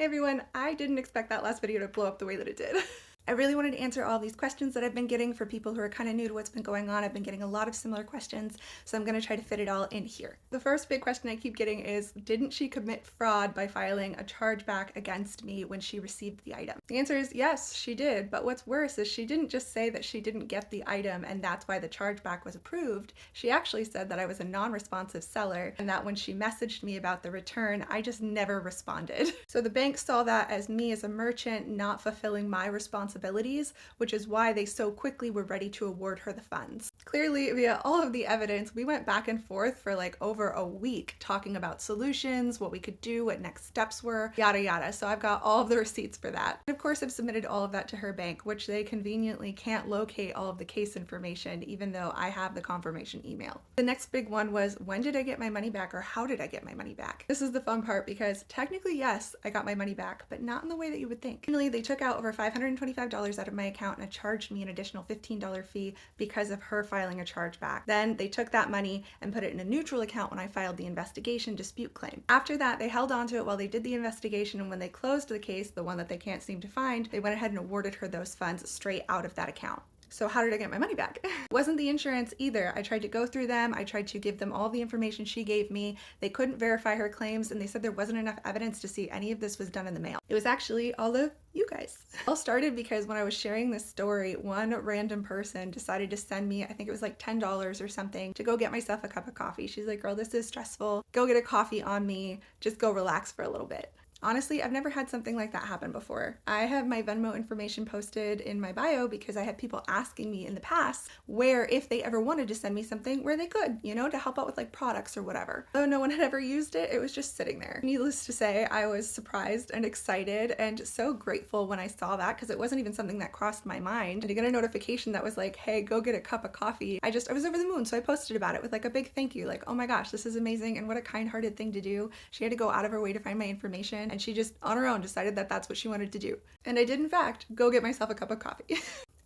Hey everyone, I didn't expect that last video to blow up the way that it did. I really wanted to answer all these questions that I've been getting for people who are kind of new to what's been going on. I've been getting a lot of similar questions, so I'm going to try to fit it all in here. The first big question I keep getting is, didn't she commit fraud by filing a chargeback against me when she received the item? The answer is yes, she did, but what's worse is she didn't just say that she didn't get the item and that's why the chargeback was approved. She actually said that I was a non-responsive seller and that when she messaged me about the return, I just never responded. So the bank saw that as me as a merchant not fulfilling my responsibilities, which is why they so quickly were ready to award her the funds. Clearly, via all of the evidence, we went back and forth for like over a week talking about solutions, what we could do, what next steps were, yada yada. So I've got all of the receipts for that. And of course, I've submitted all of that to her bank, which they conveniently can't locate all of the case information, even though I have the confirmation email. The next big one was, when did I get my money back, or how did I get my money back? This is the fun part because technically, yes, I got my money back, but not in the way that you would think. Finally, they took out over $525 out of my account and charged me an additional $15 fee because of her filing a chargeback. Then they took that money and put it in a neutral account when I filed the investigation dispute claim. After that, they held on to it while they did the investigation, and when they closed the case, the one that they can't seem to find, they went ahead and awarded her those funds straight out of that account. So how did I get my money back? It wasn't the insurance either. I tried to go through them. I tried to give them all the information she gave me. They couldn't verify her claims, and they said there wasn't enough evidence to see any of this was done in the mail. It was actually all of you guys. It all started because when I was sharing this story, one random person decided to send me, I think it was like $10 or something, to go get myself a cup of coffee. She's like, girl, this is stressful. Go get a coffee on me. Just go relax for a little bit. Honestly, I've never had something like that happen before. I have my Venmo information posted in my bio because I had people asking me in the past where, if they ever wanted to send me something, where they could, you know, to help out with like products or whatever. Though no one had ever used it, it was just sitting there. Needless to say, I was surprised and excited and so grateful when I saw that, because it wasn't even something that crossed my mind. And to get a notification that was like, hey, go get a cup of coffee, I was over the moon. So I posted about it with like a big thank you, like, oh my gosh, this is amazing and what a kind-hearted thing to do. She had to go out of her way to find my information, and she just on her own decided that that's what she wanted to do. And I did in fact go get myself a cup of coffee.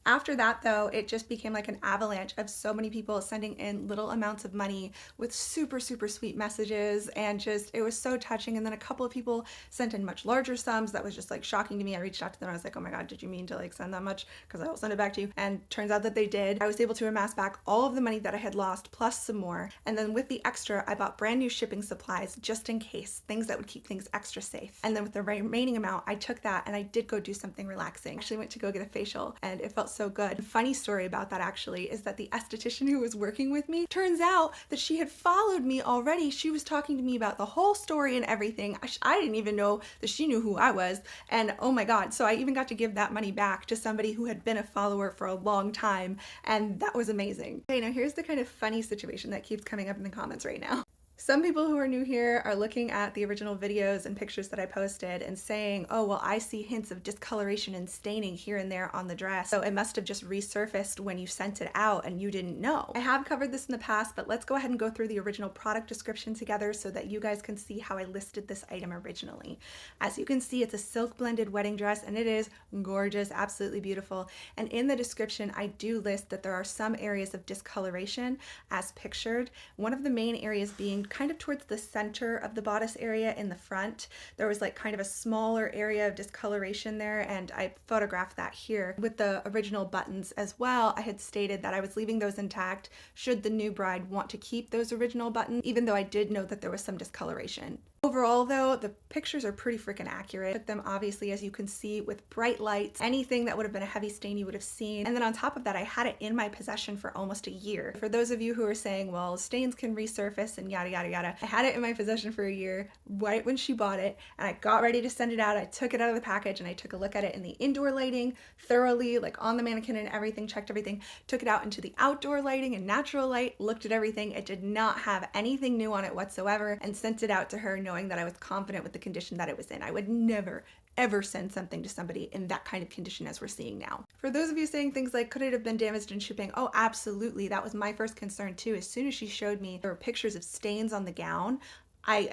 After that, though, it just became like an avalanche of so many people sending in little amounts of money with super, super sweet messages, and just, it was so touching. And then a couple of people sent in much larger sums that was just like shocking to me. I reached out to them. I was like, oh my God, did you mean to like send that much? Because I will send it back to you. And turns out that they did. I was able to amass back all of the money that I had lost plus some more. And then with the extra, I bought brand new shipping supplies just in case, things that would keep things extra safe. And then with the remaining amount, I took that and I did go do something relaxing. I actually went to go get a facial, and it felt so good. Funny story about that actually is that the esthetician who was working with me, turns out that she had followed me already. She was talking to me about the whole story and everything. I didn't even know that she knew who I was, and oh my God, so I even got to give that money back to somebody who had been a follower for a long time, and that was amazing. Okay, now here's the kind of funny situation that keeps coming up in the comments right now. Some people who are new here are looking at the original videos and pictures that I posted and saying, oh, well, I see hints of discoloration and staining here and there on the dress, so it must have just resurfaced when you sent it out and you didn't know. I have covered this in the past, but let's go ahead and go through the original product description together so that you guys can see how I listed this item originally. As you can see, it's a silk blended wedding dress, and it is gorgeous, absolutely beautiful. And in the description, I do list that there are some areas of discoloration as pictured. One of the main areas being kind of towards the center of the bodice area in the front. There was like kind of a smaller area of discoloration there, and I photographed that here. With the original buttons as well, I had stated that I was leaving those intact should the new bride want to keep those original buttons, even though I did know that there was some discoloration. Overall though, the pictures are pretty freaking accurate. Took them obviously, as you can see, with bright lights, anything that would have been a heavy stain you would have seen. And then on top of that, I had it in my possession for almost a year. For those of you who are saying, well, stains can resurface and yada, yada, yada, I had it in my possession for a year, right when she bought it, and I got ready to send it out. I took it out of the package and I took a look at it in the indoor lighting thoroughly, like on the mannequin and everything, checked everything, took it out into the outdoor lighting and natural light, looked at everything. It did not have anything new on it whatsoever, and sent it out to her knowing that I was confident with the condition that it was in. I would never, ever send something to somebody in that kind of condition as we're seeing now. For those of you saying things like, could it have been damaged in shipping? Oh, absolutely. That was my first concern too. As soon as she showed me there were pictures of stains on the gown,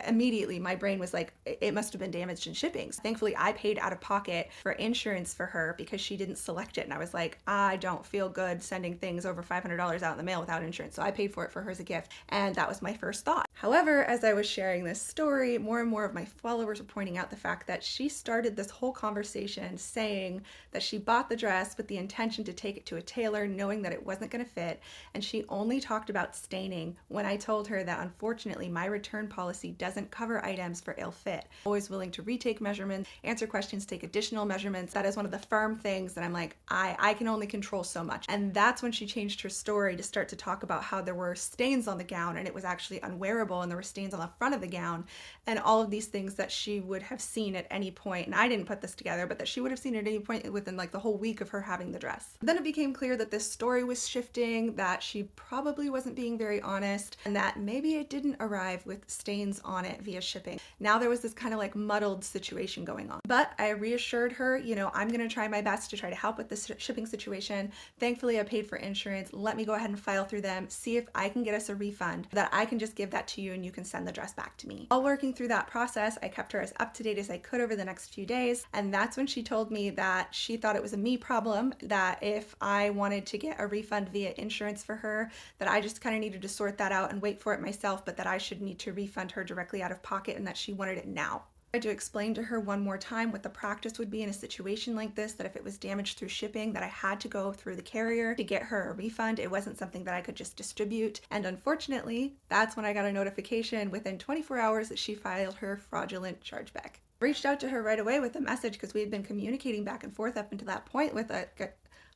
immediately, my brain was like, it must have been damaged in shipping. So thankfully, I paid out of pocket for insurance for her because she didn't select it. And I was like, I don't feel good sending things over $500 out in the mail without insurance. So I paid for it for her as a gift. And that was my first thought. However, as I was sharing this story, more and more of my followers were pointing out the fact that she started this whole conversation saying that she bought the dress with the intention to take it to a tailor, knowing that it wasn't going to fit. And she only talked about staining when I told her that unfortunately my return policy doesn't cover items for ill fit. Always willing to retake measurements, answer questions, take additional measurements. That is one of the firm things that I'm like, I can only control so much. And that's when she changed her story to start to talk about how there were stains on the gown and it was actually unwearable and there were stains on the front of the gown and all of these things that she would have seen at any point. And I didn't put this together, but that she would have seen at any point within like the whole week of her having the dress. Then it became clear that this story was shifting, that she probably wasn't being very honest, and that maybe it didn't arrive with stains on it via shipping. Now there was this kind of like muddled situation going on. But I reassured her, I'm going to try my best to try to help with this shipping situation. Thankfully, I paid for insurance. Let me go ahead and file through them, see if I can get us a refund, that I can just give that to you and you can send the dress back to me. While working through that process, I kept her as up to date as I could over the next few days. And that's when she told me that she thought it was a me problem, that if I wanted to get a refund via insurance for her, that I just kind of needed to sort that out and wait for it myself, but that I should need to refund her directly out of pocket and that she wanted it now. I had to explain to her one more time what the practice would be in a situation like this, that if it was damaged through shipping, that I had to go through the carrier to get her a refund. It wasn't something that I could just distribute. And unfortunately, that's when I got a notification within 24 hours that she filed her fraudulent chargeback. Reached out to her right away with a message because we had been communicating back and forth up until that point with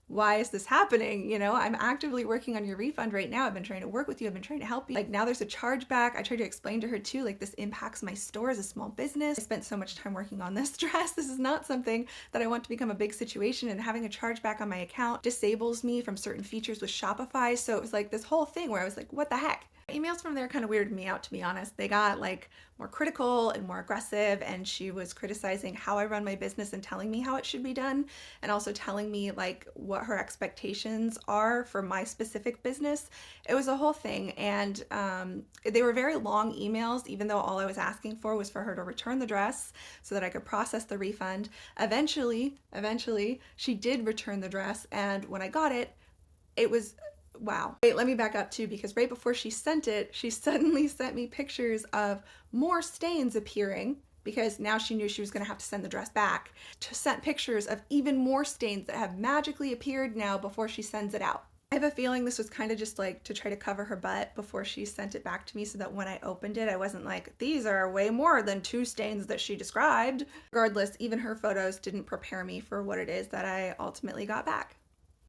why is this happening? I'm actively working on your refund right now. I've been trying to work with you. I've been trying to help you. Like now there's a chargeback. I tried to explain to her too, like this impacts my store as a small business. I spent so much time working on this dress. This is not something that I want to become a big situation, and having a chargeback on my account disables me from certain features with Shopify. So it was like this whole thing where I was like, what the heck? Emails from there kind of weirded me out, to be honest. They got like more critical and more aggressive, and she was criticizing how I run my business and telling me how it should be done, and also telling me like what her expectations are for my specific business. It was a whole thing, and they were very long emails, even though all I was asking for was for her to return the dress so that I could process the refund. Eventually, she did return the dress, and when I got it, it was wow. Wait, let me back up too, because right before she sent it, she suddenly sent me pictures of more stains appearing, because now she knew she was going to have to send the dress back. Sent pictures of even more stains that have magically appeared now before she sends it out. I have a feeling this was kind of just like to try to cover her butt before she sent it back to me, so that when I opened it, I wasn't like, these are way more than 2 stains that she described. Regardless, even her photos didn't prepare me for what it is that I ultimately got back.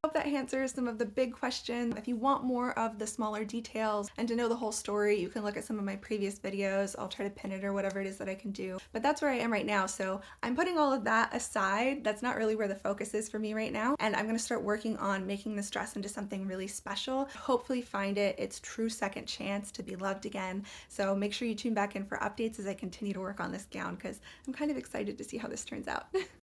I hope that answers some of the big questions. If you want more of the smaller details and to know the whole story, you can look at some of my previous videos. I'll try to pin it or whatever it is that I can do. But that's where I am right now. So I'm putting all of that aside. That's not really where the focus is for me right now. And I'm going to start working on making this dress into something really special. Hopefully find it its true second chance to be loved again. So make sure you tune back in for updates as I continue to work on this gown, because I'm kind of excited to see how this turns out.